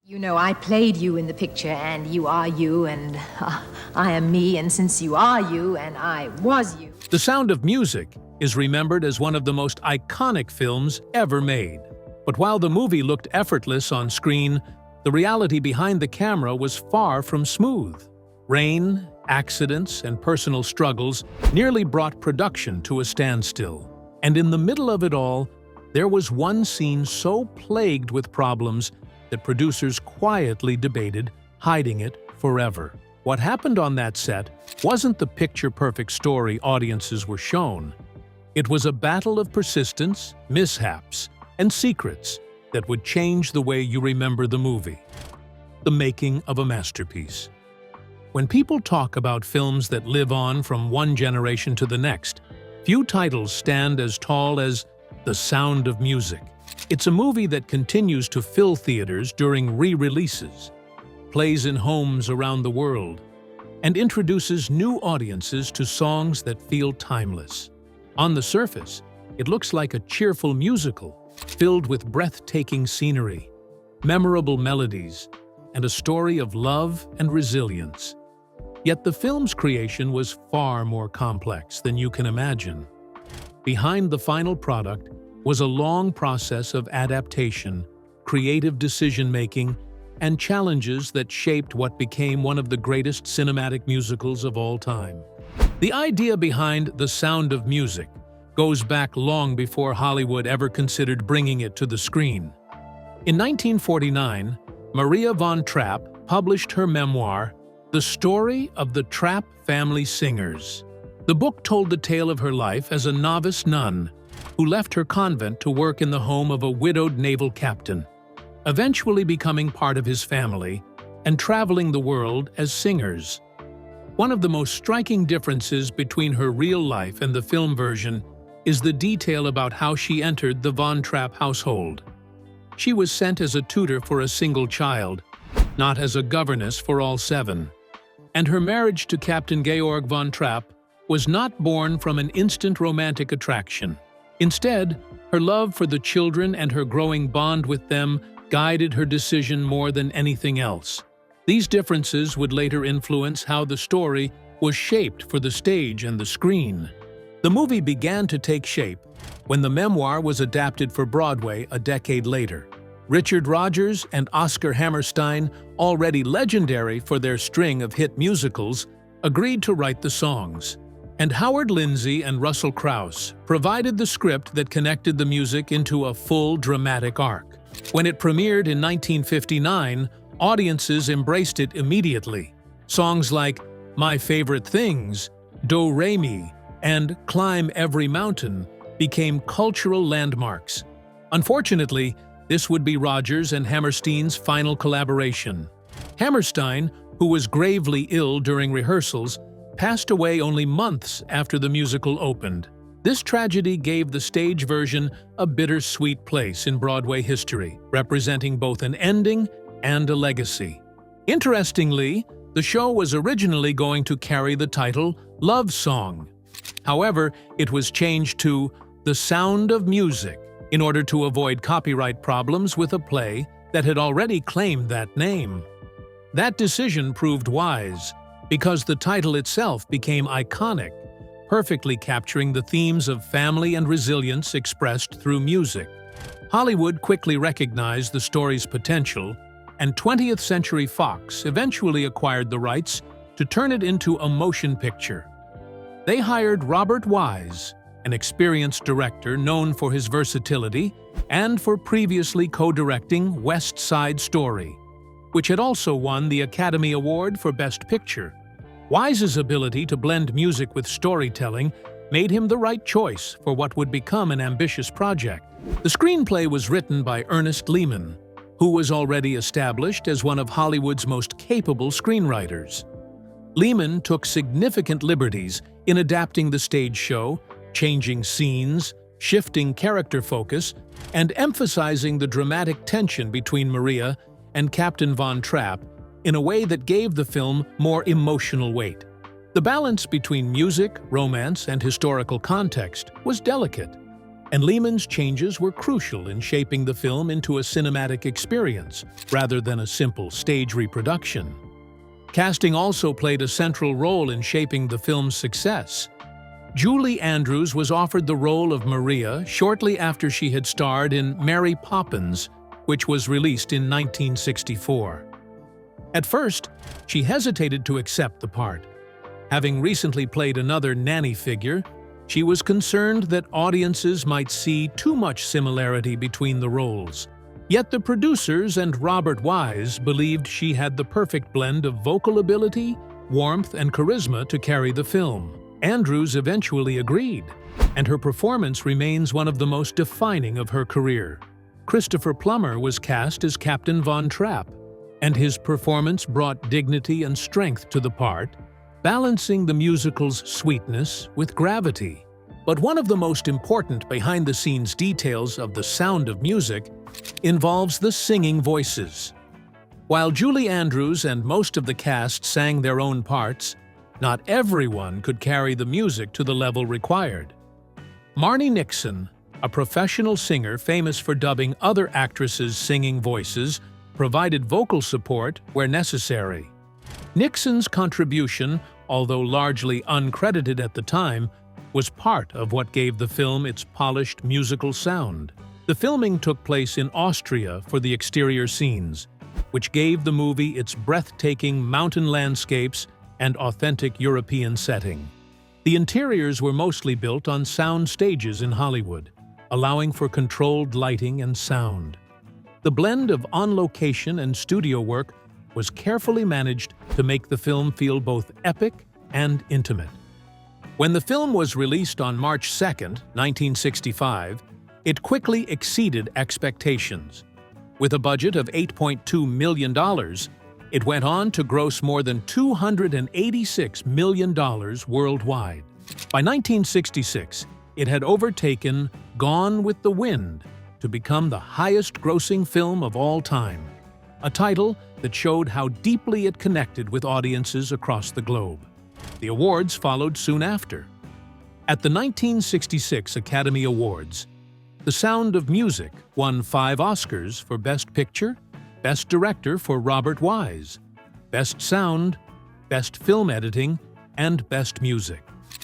You know, I played you in the picture, and you are you, and I am me, and since you are you, and I was you. The Sound of Music is remembered as one of the most iconic films ever made. But while the movie looked effortless on screen, the reality behind the camera was far from smooth. Rain, accidents, and personal struggles nearly brought production to a standstill. And in the middle of it all, there was one scene so plagued with problems that producers quietly debated hiding it forever. What happened on that set wasn't the picture-perfect story audiences were shown. It was a battle of persistence, mishaps, and secrets that would change the way you remember the movie. The making of a masterpiece. When people talk about films that live on from one generation to the next, few titles stand as tall as The Sound of Music. It's a movie that continues to fill theaters during re-releases, plays in homes around the world, and introduces new audiences to songs that feel timeless. On the surface, it looks like a cheerful musical, filled with breathtaking scenery, memorable melodies, and a story of love and resilience. Yet the film's creation was far more complex than you can imagine. Behind the final product was a long process of adaptation, creative decision-making, and challenges that shaped what became one of the greatest cinematic musicals of all time. The idea behind The Sound of Music goes back long before Hollywood ever considered bringing it to the screen. In 1949, Maria von Trapp published her memoir, The Story of the Trapp Family Singers. The book told the tale of her life as a novice nun who left her convent to work in the home of a widowed naval captain, eventually becoming part of his family and traveling the world as singers. One of the most striking differences between her real life and the film version is the detail about how she entered the Von Trapp household. She was sent as a tutor for a single child, not as a governess for all seven. And her marriage to Captain Georg von Trapp was not born from an instant romantic attraction. Instead, her love for the children and her growing bond with them guided her decision more than anything else. These differences would later influence how the story was shaped for the stage and the screen. The movie began to take shape when the memoir was adapted for Broadway a decade later. Richard Rodgers and Oscar Hammerstein, already legendary for their string of hit musicals, agreed to write the songs. And Howard Lindsay and Russell Crouse provided the script that connected the music into a full dramatic arc. When it premiered in 1959, audiences embraced it immediately. Songs like My Favorite Things, Do Re Mi, and Climb Every Mountain became cultural landmarks. Unfortunately, this would be Rodgers and Hammerstein's final collaboration. Hammerstein, who was gravely ill during rehearsals, passed away only months after the musical opened. This tragedy gave the stage version a bittersweet place in Broadway history, representing both an ending and a legacy. Interestingly, the show was originally going to carry the title Love Song. However, it was changed to The Sound of Music in order to avoid copyright problems with a play that had already claimed that name. That decision proved wise, because the title itself became iconic, perfectly capturing the themes of family and resilience expressed through music. Hollywood quickly recognized the story's potential, and 20th Century Fox eventually acquired the rights to turn it into a motion picture. They hired Robert Wise, an experienced director known for his versatility and for previously co-directing West Side Story, which had also won the Academy Award for Best Picture. Wise's ability to blend music with storytelling made him the right choice for what would become an ambitious project. The screenplay was written by Ernest Lehman, who was already established as one of Hollywood's most capable screenwriters. Lehman took significant liberties in adapting the stage show, changing scenes, shifting character focus, and emphasizing the dramatic tension between Maria and Captain Von Trapp in a way that gave the film more emotional weight. The balance between music, romance, and historical context was delicate, And Lehman's changes were crucial in shaping the film into a cinematic experience, rather than a simple stage reproduction. Casting also played a central role in shaping the film's success. Julie Andrews was offered the role of Maria shortly after she had starred in Mary Poppins, which was released in 1964. At first, she hesitated to accept the part. Having recently played another nanny figure, she was concerned that audiences might see too much similarity between the roles. Yet the producers and Robert Wise believed she had the perfect blend of vocal ability, warmth, and charisma to carry the film. Andrews eventually agreed, and her performance remains one of the most defining of her career. Christopher Plummer was cast as Captain Von Trapp, and his performance brought dignity and strength to the part, balancing the musical's sweetness with gravity. But one of the most important behind-the-scenes details of The Sound of Music involves the singing voices. While Julie Andrews and most of the cast sang their own parts, not everyone could carry the music to the level required. Marni Nixon, a professional singer famous for dubbing other actresses' singing voices, provided vocal support where necessary. Nixon's contribution, although largely uncredited at the time, was part of what gave the film its polished musical sound. The filming took place in Austria for the exterior scenes, which gave the movie its breathtaking mountain landscapes and authentic European setting. The interiors were mostly built on sound stages in Hollywood, allowing for controlled lighting and sound. The blend of on-location and studio work was carefully managed to make the film feel both epic and intimate. When the film was released on March 2, 1965, it quickly exceeded expectations. With a budget of $8.2 million, it went on to gross more than $286 million worldwide. By 1966, it had overtaken Gone with the Wind to become the highest-grossing film of all time, a title that showed how deeply it connected with audiences across the globe. The awards followed soon after. At the 1966 Academy Awards, The Sound of Music won 5 Oscars for Best Picture, Best Director for Robert Wise, Best Sound, Best Film Editing, and Best Music.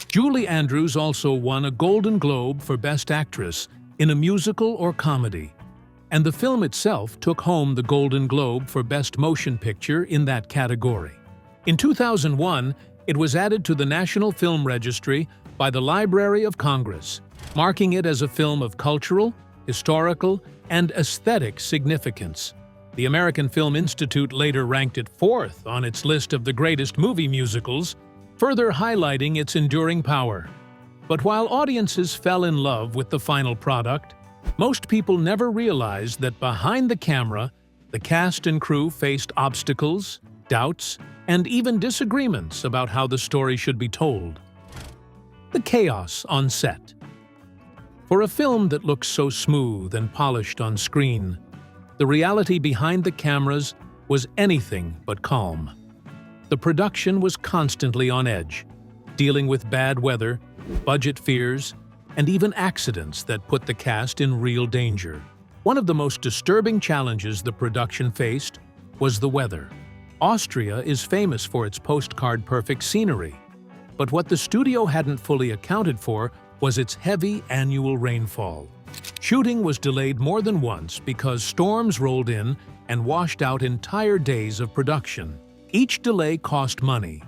Julie Andrews also won a Golden Globe for Best Actress in a Musical or Comedy, and the film itself took home the Golden Globe for Best Motion Picture in that category. In 2001, it was added to the National Film Registry by the Library of Congress, marking it as a film of cultural, historical, and aesthetic significance. The American Film Institute later ranked it 4th on its list of the greatest movie musicals, further highlighting its enduring power. But while audiences fell in love with the final product, most people never realized that behind the camera, the cast and crew faced obstacles, doubts, and even disagreements about how the story should be told. The chaos on set. For a film that looks so smooth and polished on screen, the reality behind the cameras was anything but calm. The production was constantly on edge, dealing with bad weather, budget fears, and even accidents that put the cast in real danger. One of the most disturbing challenges the production faced was the weather. Austria is famous for its postcard-perfect scenery, but what the studio hadn't fully accounted for was its heavy annual rainfall. Shooting was delayed more than once because storms rolled in and washed out entire days of production. Each delay cost money,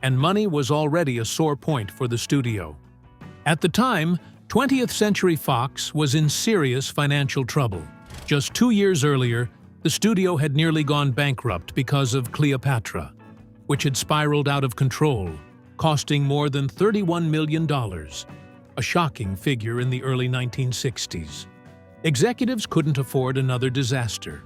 and money was already a sore point for the studio. At the time, 20th Century Fox was in serious financial trouble. Just 2 years earlier, the studio had nearly gone bankrupt because of Cleopatra, which had spiraled out of control, costing more than $31 million, a shocking figure in the early 1960s. Executives couldn't afford another disaster.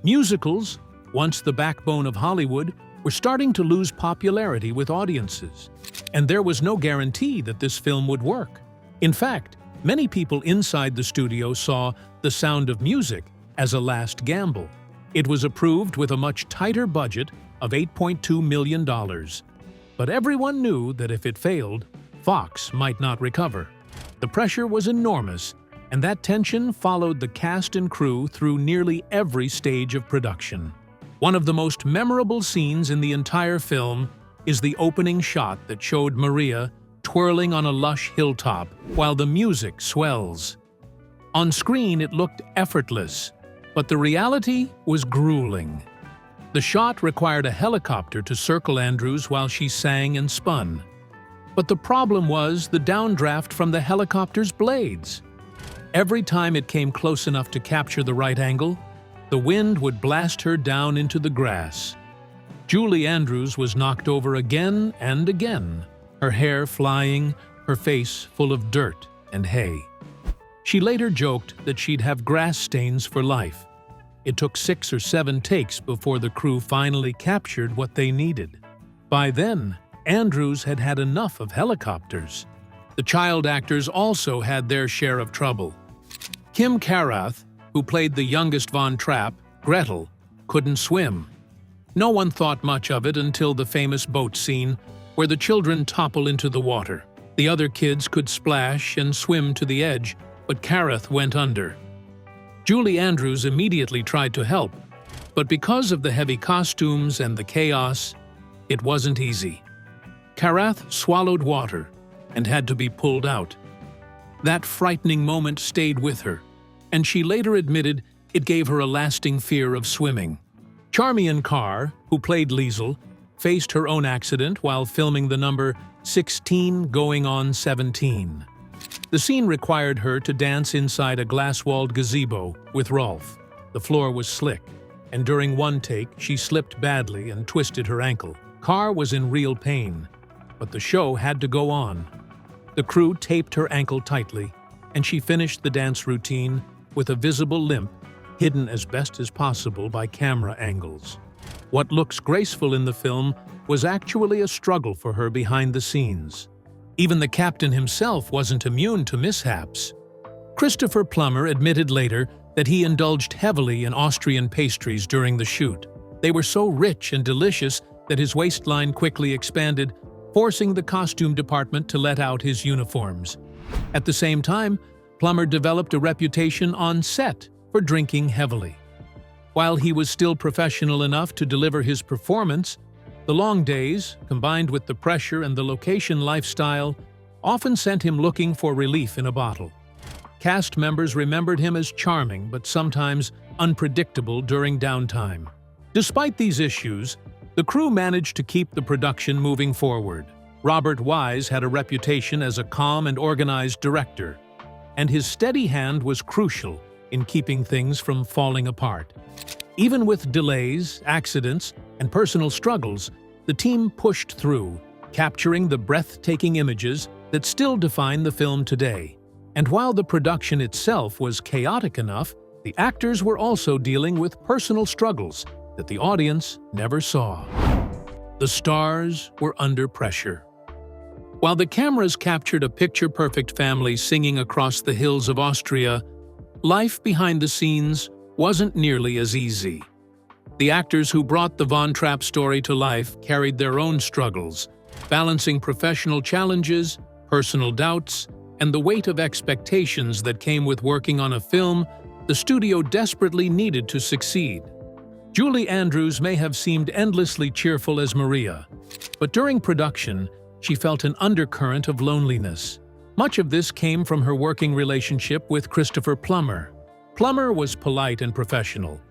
Musicals, once the backbone of Hollywood, were starting to lose popularity with audiences, and there was no guarantee that this film would work. In fact, many people inside the studio saw The Sound of Music as a last gamble. It was approved with a much tighter budget of $8.2 million, but everyone knew that if it failed, Fox might not recover. The pressure was enormous, and that tension followed the cast and crew through nearly every stage of production. One of the most memorable scenes in the entire film is the opening shot that showed Maria twirling on a lush hilltop while the music swells. On screen, it looked effortless, but the reality was grueling. The shot required a helicopter to circle Andrews while she sang and spun. But the problem was the downdraft from the helicopter's blades. Every time it came close enough to capture the right angle, the wind would blast her down into the grass. Julie Andrews was knocked over again and again, her hair flying, her face full of dirt and hay. She later joked that she'd have grass stains for life. It took 6 or 7 takes before the crew finally captured what they needed. By then, Andrews had had enough of helicopters. The child actors also had their share of trouble. Kim Carath, who played the youngest Von Trapp, Gretel, couldn't swim. No one thought much of it until the famous boat scene where the children topple into the water. The other kids could splash and swim to the edge, but Carath went under. Julie Andrews immediately tried to help, but because of the heavy costumes and the chaos, it wasn't easy. Carath swallowed water and had to be pulled out. That frightening moment stayed with her, and she later admitted it gave her a lasting fear of swimming. Charmian Carr, who played Liesel, faced her own accident while filming the number 16 going on 17. The scene required her to dance inside a glass-walled gazebo with Rolf. The floor was slick, and during one take, she slipped badly and twisted her ankle. Carr was in real pain, but the show had to go on. The crew taped her ankle tightly, and she finished the dance routine with a visible limp hidden as best as possible by camera angles. What looks graceful in the film was actually a struggle for her behind the scenes. Even the captain himself wasn't immune to mishaps. Christopher Plummer admitted later that he indulged heavily in Austrian pastries during the shoot. They were so rich and delicious that his waistline quickly expanded, forcing the costume department to let out his uniforms. At the same time, Plummer developed a reputation on set for drinking heavily. While he was still professional enough to deliver his performance, the long days, combined with the pressure and the location lifestyle, often sent him looking for relief in a bottle. Cast members remembered him as charming but sometimes unpredictable during downtime. Despite these issues, the crew managed to keep the production moving forward. Robert Wise had a reputation as a calm and organized director, and his steady hand was crucial in keeping things from falling apart. Even with delays, accidents, and personal struggles, the team pushed through, capturing the breathtaking images that still define the film today. And while the production itself was chaotic enough, the actors were also dealing with personal struggles that the audience never saw. The stars were under pressure. While the cameras captured a picture-perfect family singing across the hills of Austria, life behind the scenes wasn't nearly as easy. The actors who brought the Von Trapp story to life carried their own struggles, balancing professional challenges, personal doubts, and the weight of expectations that came with working on a film the studio desperately needed to succeed. Julie Andrews may have seemed endlessly cheerful as Maria, but during production, she felt an undercurrent of loneliness. Much of this came from her working relationship with Christopher Plummer. Plummer was polite and professional,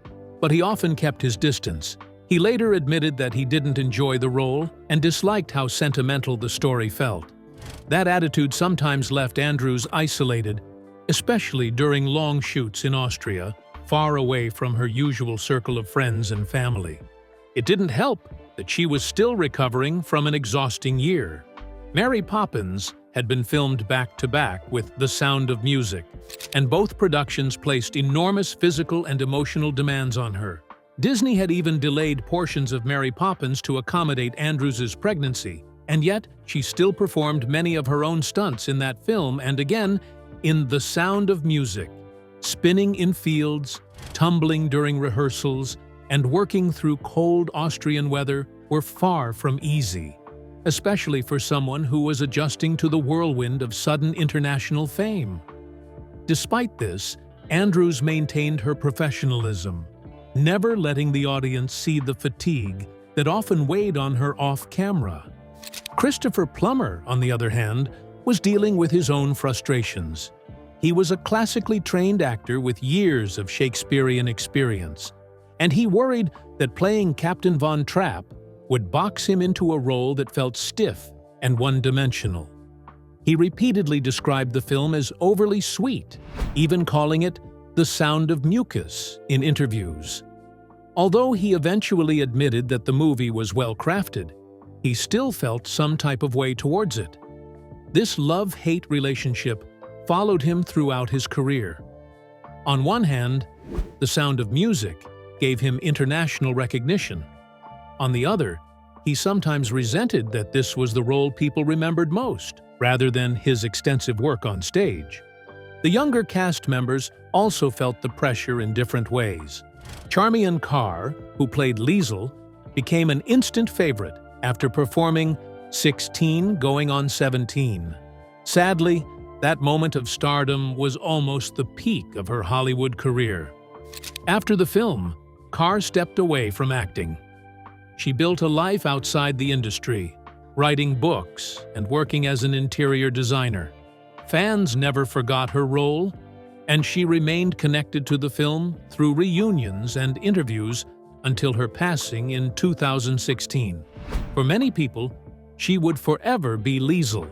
but he often kept his distance. He later admitted that he didn't enjoy the role and disliked how sentimental the story felt. That attitude sometimes left Andrews isolated, especially during long shoots in Austria, far away from her usual circle of friends and family. It didn't help that she was still recovering from an exhausting year. Mary Poppins had been filmed back-to-back with The Sound of Music, and both productions placed enormous physical and emotional demands on her. Disney had even delayed portions of Mary Poppins to accommodate Andrews' pregnancy, and yet she still performed many of her own stunts in that film and again in The Sound of Music. Spinning in fields, tumbling during rehearsals, and working through cold Austrian weather were far from easy. especially for someone who was adjusting to the whirlwind of sudden international fame. Despite this, Andrews maintained her professionalism, never letting the audience see the fatigue that often weighed on her off-camera. Christopher Plummer, on the other hand, was dealing with his own frustrations. He was a classically trained actor with years of Shakespearean experience, and he worried that playing Captain Von Trapp would box him into a role that felt stiff and one-dimensional. He repeatedly described the film as overly sweet, even calling it the sound of mucus in interviews. Although he eventually admitted that the movie was well-crafted, he still felt some type of way towards it. This love-hate relationship followed him throughout his career. On one hand, The Sound of Music gave him international recognition. On the other, he sometimes resented that this was the role people remembered most, rather than his extensive work on stage. The younger cast members also felt the pressure in different ways. Charmian Carr, who played Liesl, became an instant favorite after performing 16 going on 17. Sadly, that moment of stardom was almost the peak of her Hollywood career. After the film, Carr stepped away from acting. She built a life outside the industry, writing books and working as an interior designer. Fans never forgot her role, and she remained connected to the film through reunions and interviews until her passing in 2016. For many people, she would forever be Liesl,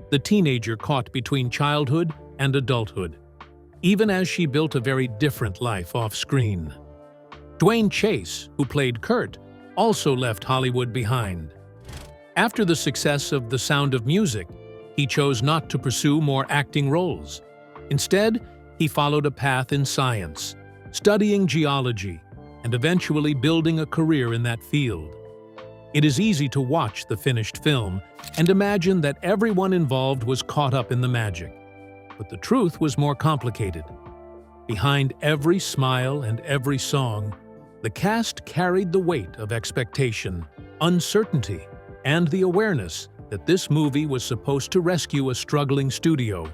the teenager caught between childhood and adulthood, even as she built a very different life off-screen. Dwayne Chase, who played Kurt, also left Hollywood behind. After the success of The Sound of Music, he chose not to pursue more acting roles. Instead, he followed a path in science, studying geology, and eventually building a career in that field. It is easy to watch the finished film and imagine that everyone involved was caught up in the magic. But the truth was more complicated. Behind every smile and every song, the cast carried the weight of expectation, uncertainty, and the awareness that this movie was supposed to rescue a struggling studio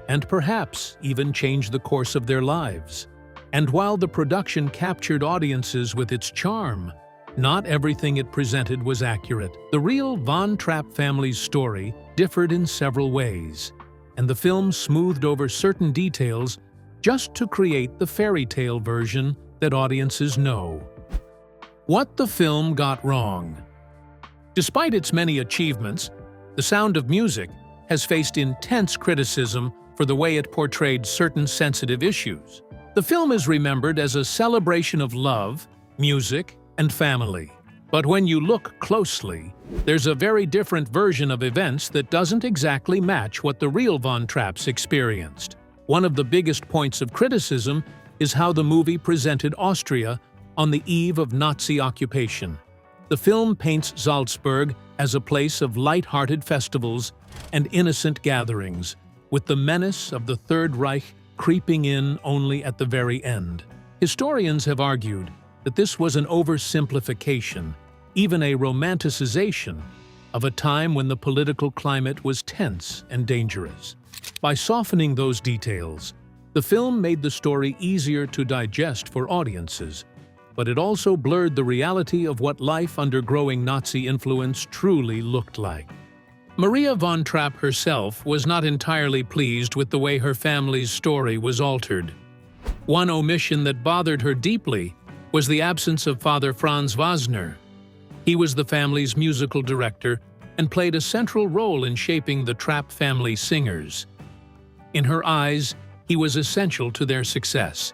and perhaps even change the course of their lives. And while the production captured audiences with its charm, not everything it presented was accurate. The real Von Trapp family's story differed in several ways, and the film smoothed over certain details just to create the fairy tale version that audiences know. What the film got wrong. Despite its many achievements, The Sound of Music has faced intense criticism for the way it portrayed certain sensitive issues. The film is remembered as a celebration of love, music, and family. But when you look closely, there's a very different version of events that doesn't exactly match what the real Von Trapps experienced. One of the biggest points of criticism is how the movie presented Austria on the eve of Nazi occupation. The film paints Salzburg as a place of light-hearted festivals and innocent gatherings, with the menace of the Third Reich creeping in only at the very end. Historians have argued that this was an oversimplification, even a romanticization, of a time when the political climate was tense and dangerous. By softening those details, the film made the story easier to digest for audiences, but it also blurred the reality of what life under growing Nazi influence truly looked like. Maria von Trapp herself was not entirely pleased with the way her family's story was altered. One omission that bothered her deeply was the absence of Father Franz Wagner. He was the family's musical director and played a central role in shaping the Trapp family singers. In her eyes, he was essential to their success,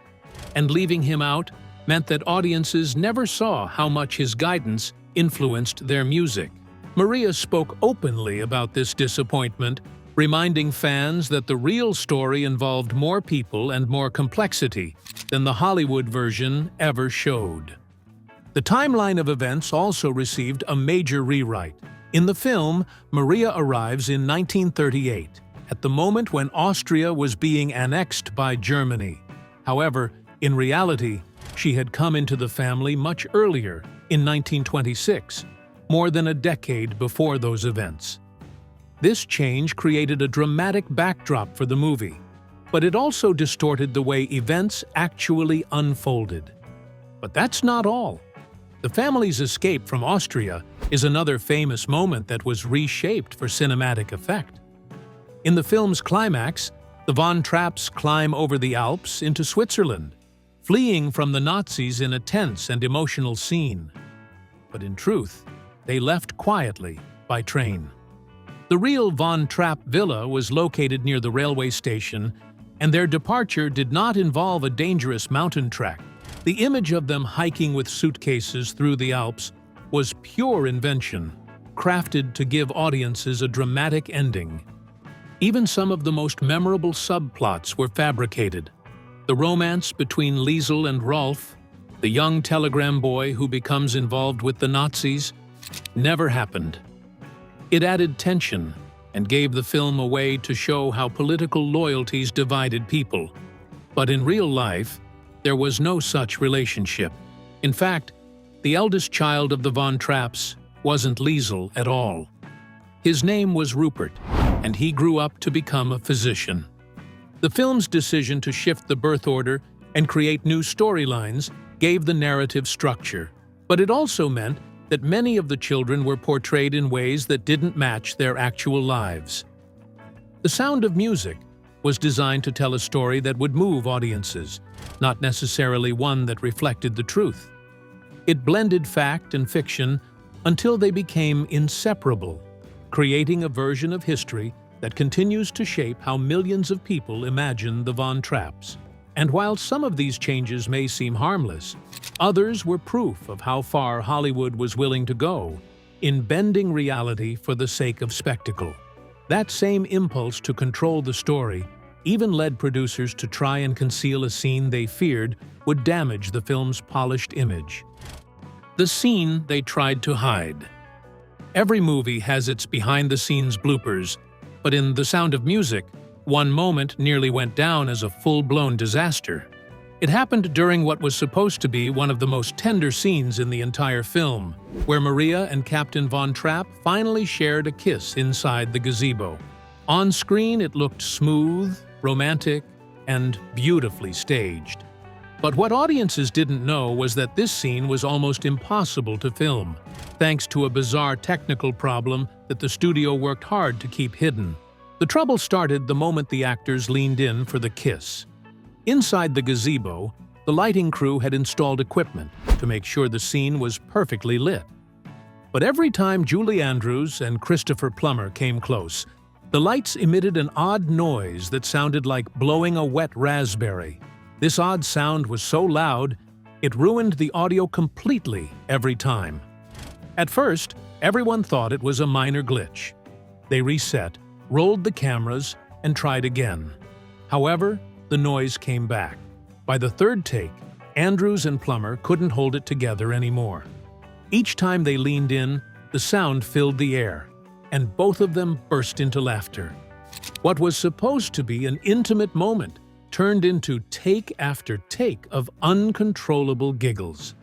and leaving him out meant that audiences never saw how much his guidance influenced their music. Maria spoke openly about this disappointment, reminding fans that the real story involved more people and more complexity than the Hollywood version ever showed. The timeline of events also received a major rewrite. In the film, Maria arrives in 1938, at the moment when Austria was being annexed by Germany. However, in reality, she had come into the family much earlier, in 1926. more than a decade before those events. This change created a dramatic backdrop for the movie, but it also distorted the way events actually unfolded. But that's not all. The family's escape from Austria is another famous moment that was reshaped for cinematic effect. In the film's climax, the Von Trapps climb over the Alps into Switzerland, fleeing from the Nazis in a tense and emotional scene. But in truth, they left quietly by train. The real Von Trapp villa was located near the railway station, and their departure did not involve a dangerous mountain trek. The image of them hiking with suitcases through the Alps was pure invention, crafted to give audiences a dramatic ending. Even some of the most memorable subplots were fabricated. The romance between Liesel and Rolf, the young telegram boy who becomes involved with the Nazis, never happened. It added tension and gave the film a way to show how political loyalties divided people. But in real life, there was no such relationship. In fact, the eldest child of the Von Trapps wasn't Liesel at all. His name was Rupert, and he grew up to become a physician. The film's decision to shift the birth order and create new storylines gave the narrative structure, but it also meant that many of the children were portrayed in ways that didn't match their actual lives. The Sound of Music was designed to tell a story that would move audiences, not necessarily one that reflected the truth. It blended fact and fiction until they became inseparable, creating a version of history that continues to shape how millions of people imagine the Von Trapps. And while some of these changes may seem harmless, others were proof of how far Hollywood was willing to go in bending reality for the sake of spectacle. That same impulse to control the story even led producers to try and conceal a scene they feared would damage the film's polished image. The scene they tried to hide. Every movie has its behind-the-scenes bloopers, but in The Sound of Music, one moment nearly went down as a full-blown disaster. It happened during what was supposed to be one of the most tender scenes in the entire film, where Maria and Captain Von Trapp finally shared a kiss inside the gazebo. On screen, it looked smooth, romantic, and beautifully staged. But what audiences didn't know was that this scene was almost impossible to film, thanks to a bizarre technical problem that the studio worked hard to keep hidden. The trouble started the moment the actors leaned in for the kiss. Inside the gazebo, the lighting crew had installed equipment to make sure the scene was perfectly lit. But every time Julie Andrews and Christopher Plummer came close, the lights emitted an odd noise that sounded like blowing a wet raspberry. This odd sound was so loud, it ruined the audio completely every time. At first, everyone thought it was a minor glitch. They reset, rolled the cameras, and tried again. However, the noise came back. By the third take, Andrews and Plummer couldn't hold it together anymore. Each time they leaned in, the sound filled the air, and both of them burst into laughter. What was supposed to be an intimate moment turned into take after take of uncontrollable giggles.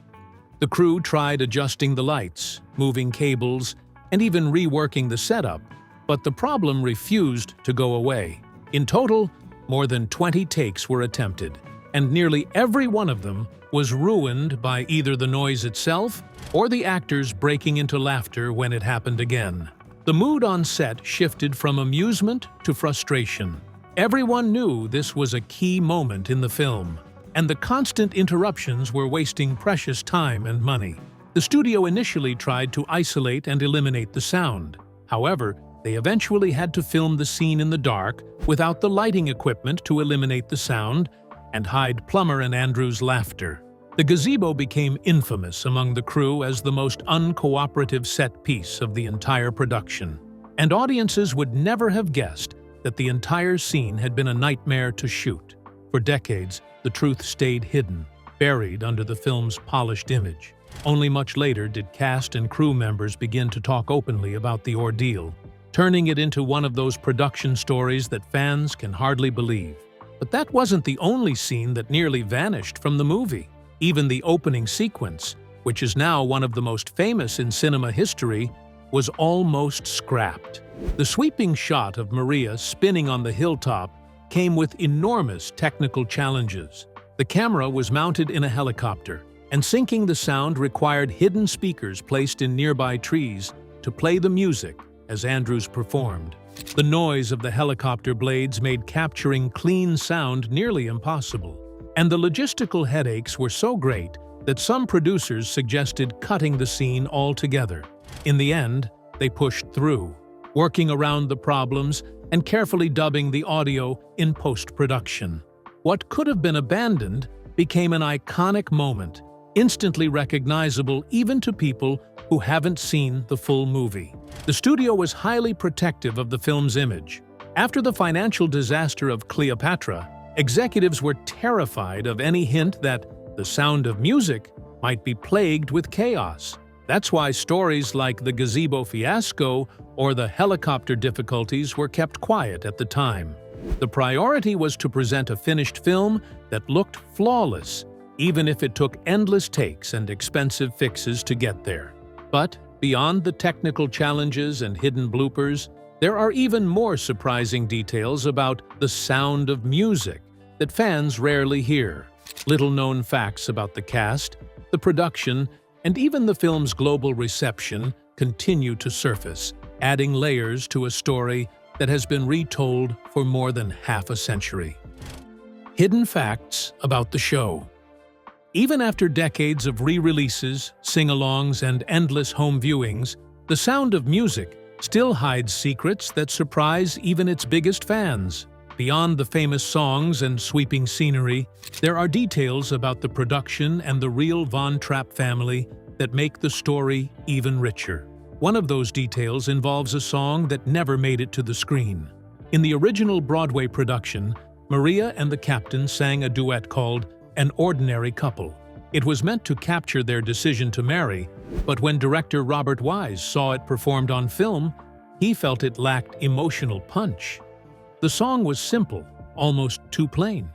The crew tried adjusting the lights, moving cables, and even reworking the setup, but the problem refused to go away. In total, more than 20 takes were attempted, and nearly every one of them was ruined by either the noise itself or the actors breaking into laughter when it happened again. The mood on set shifted from amusement to frustration. Everyone knew this was a key moment in the film, and the constant interruptions were wasting precious time and money. The studio initially tried to isolate and eliminate the sound. However, they eventually had to film the scene in the dark without the lighting equipment to eliminate the sound and hide Plummer and Andrews' laughter. The gazebo became infamous among the crew as the most uncooperative set piece of the entire production, and audiences would never have guessed that the entire scene had been a nightmare to shoot. For decades, the truth stayed hidden, buried under the film's polished image. Only much later did cast and crew members begin to talk openly about the ordeal, turning it into one of those production stories that fans can hardly believe. But that wasn't the only scene that nearly vanished from the movie. Even the opening sequence, which is now one of the most famous in cinema history, was almost scrapped. The sweeping shot of Maria spinning on the hilltop came with enormous technical challenges. The camera was mounted in a helicopter, and syncing the sound required hidden speakers placed in nearby trees to play the music as Andrews performed. The noise of the helicopter blades made capturing clean sound nearly impossible, and the logistical headaches were so great that some producers suggested cutting the scene altogether. In the end, they pushed through, working around the problems and carefully dubbing the audio in post-production. What could have been abandoned became an iconic moment, instantly recognizable even to people who haven't seen the full movie. The studio was highly protective of the film's image. After the financial disaster of Cleopatra, executives were terrified of any hint that The Sound of Music might be plagued with chaos. That's why stories like the gazebo fiasco or the helicopter difficulties were kept quiet at the time. The priority was to present a finished film that looked flawless, even if it took endless takes and expensive fixes to get there. But beyond the technical challenges and hidden bloopers, there are even more surprising details about The Sound of Music that fans rarely hear. Little-known facts about the cast, the production, and even the film's global reception continue to surface, adding layers to a story that has been retold for more than half a century. Hidden facts about the show. Even after decades of re-releases, sing-alongs, and endless home viewings, The Sound of Music still hides secrets that surprise even its biggest fans. Beyond the famous songs and sweeping scenery, there are details about the production and the real Von Trapp family that make the story even richer. One of those details involves a song that never made it to the screen. In the original Broadway production, Maria and the captain sang a duet called An Ordinary Couple. It was meant to capture their decision to marry, but when director Robert Wise saw it performed on film, he felt it lacked emotional punch. The song was simple, almost too plain,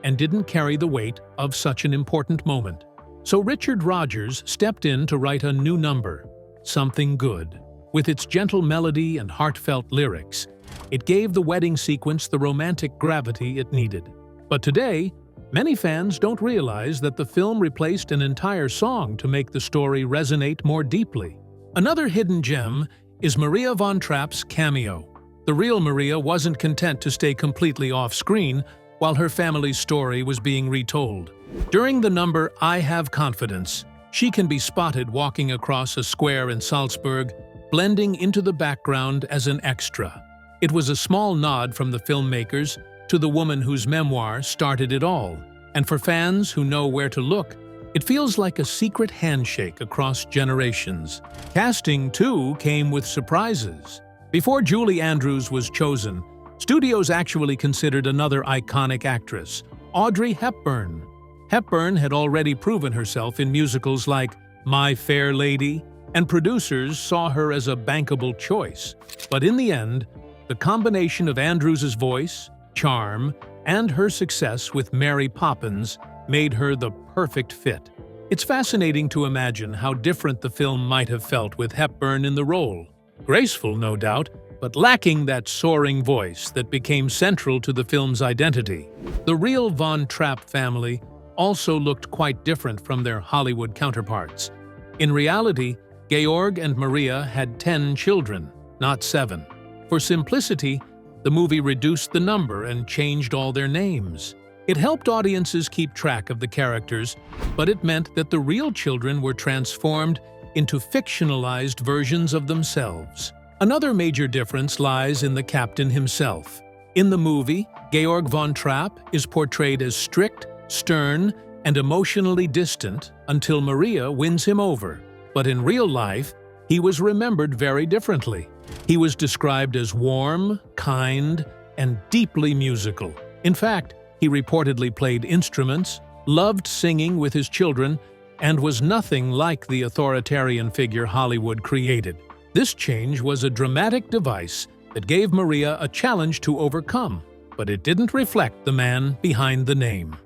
and didn't carry the weight of such an important moment. So Richard Rodgers stepped in to write a new number, Something Good. With its gentle melody and heartfelt lyrics, it gave the wedding sequence the romantic gravity it needed. But today, many fans don't realize that the film replaced an entire song to make the story resonate more deeply. Another hidden gem is Maria Von Trapp's cameo. The real Maria wasn't content to stay completely off-screen while her family's story was being retold. During the number I Have Confidence, she can be spotted walking across a square in Salzburg, blending into the background as an extra. It was a small nod from the filmmakers to the woman whose memoir started it all, and for fans who know where to look, it feels like a secret handshake across generations. Casting, too, came with surprises. Before Julie Andrews was chosen, studios actually considered another iconic actress, Audrey Hepburn. Hepburn had already proven herself in musicals like My Fair Lady, and producers saw her as a bankable choice. But in the end, the combination of Andrews' voice, charm, and her success with Mary Poppins made her the perfect fit. It's fascinating to imagine how different the film might have felt with Hepburn in the role. Graceful, no doubt, but lacking that soaring voice that became central to the film's identity. The real Von Trapp family also looked quite different from their Hollywood counterparts. In reality, Georg and Maria had 10 children, not 7. For simplicity, the movie reduced the number and changed all their names. It helped audiences keep track of the characters, but it meant that the real children were transformed into fictionalized versions of themselves. Another major difference lies in the captain himself. In the movie, Georg von Trapp is portrayed as strict, stern, and emotionally distant until Maria wins him over. But in real life, he was remembered very differently. He was described as warm, kind, and deeply musical. In fact, he reportedly played instruments, loved singing with his children, and was nothing like the authoritarian figure Hollywood created. This change was a dramatic device that gave Maria a challenge to overcome, but it didn't reflect the man behind the name.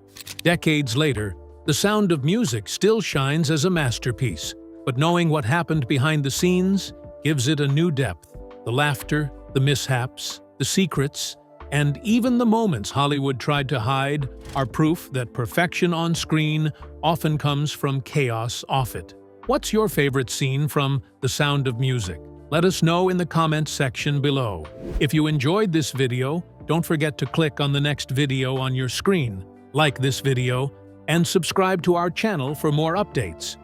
Decades later, The Sound of Music still shines as a masterpiece, but knowing what happened behind the scenes gives it a new depth. The laughter, the mishaps, the secrets, and even the moments Hollywood tried to hide are proof that perfection on screen often comes from chaos off it. What's your favorite scene from The Sound of Music? Let us know in the comments section below. If you enjoyed this video, don't forget to click on the next video on your screen, like this video, and subscribe to our channel for more updates.